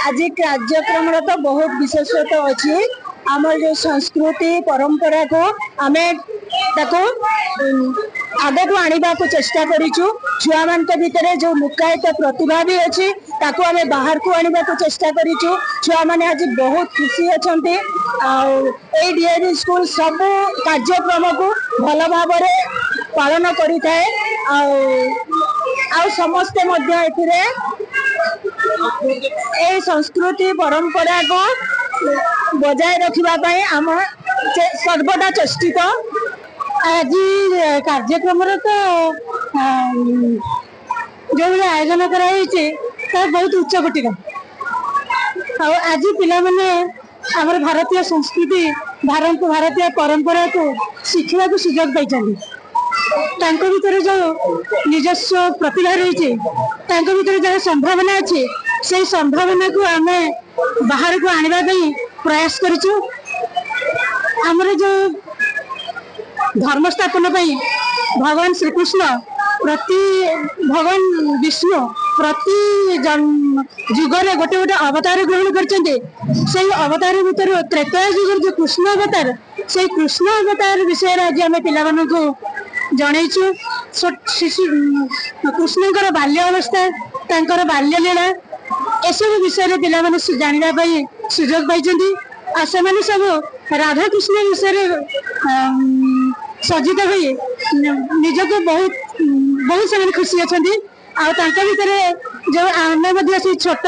आज कार्यक्रम तो बहुत विशेषता अच्छी आम जो संस्कृति परंपरा को आम आगे को आने को चेष्टा करूँ छुआ मान भितर जो लुकायित प्रतिभा भी अच्छी ताकू आम बाहर को आने को चेष्टा करूँ छुआ मैंने आज बहुत खुशी अच्छा डीएवी स्कूल सब कार्यक्रम को भल भाव पालन करें समस्ते संस्कृति परंपरा को बजाय रखापी आम सर्वदा चेष्टित। आज कार्यक्रम तो जो आयोजन कराई बहुत उच्च कोटि आज पिला माने आमर भारतीय संस्कृति भारतीय परंपरा को शिखा को सुजोग पाई भीतर जो निजस्व प्रतिभा रही भीतर जो संभावना अच्छी से संभावना को आम बाहर को आने प्रयास करूँ। आमर जो धर्म स्थापन भगवान श्रीकृष्ण प्रति भगवान विष्णु प्रति जुगरे गोटे गोटे अवतार ग्रहण कर अवतार भीतर त्रेता जुगर जो कृष्ण अवतार से कृष्ण अवतार विषय आज आम पिला जनईचु शिशु कृष्ण बाल्य अवस्था बाल्य लीला एसबू विषय पिला जानापी सुजोग पाई से सब राधा कृष्ण विषय सज्जित हुए निजक बहुत बहुत से खुशी अच्छा भीतर जो आम से छोट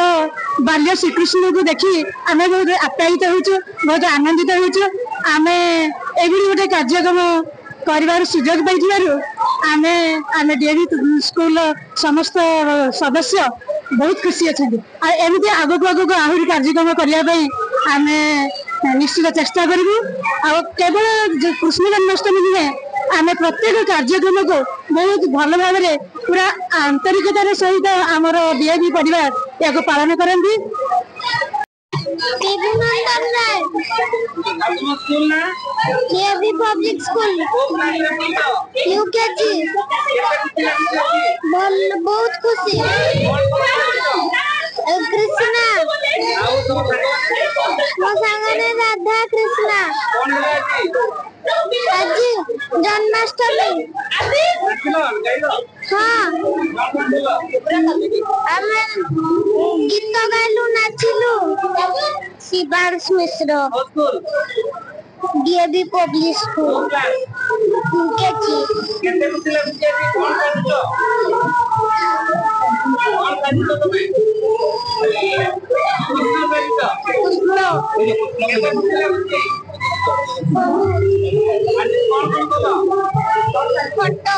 बाल्य श्रीकृष्ण को देखी आम बहुत आप्यायित हो बहुत आनंदित हो आम गोटे कार्यक्रम कर सुजोग पाई डीएवी स्कूल समस्त सदस्य बहुत खुशी अच्छा एमती आगक आगक आहरी कार्यक्रम करने आम निश्चित चेष्टा करूँ केवल कृष्ण जन्माष्टमी नुहे आम प्रत्येक कार्यक्रम को बहुत भल भाव पूरा आंतरिकतार सहित आमर डीएवी परिवार या पालन करती। पब्लिक स्कूल यूकेजी बहुत खुशी कृष्णा मो सांगने राधा कृष्णा आज जन्माष्टमी हाँ आम गीत गाइलु नाचिलु शिवांश मिश्र डीएवी पब्लिक स्कूल फोटो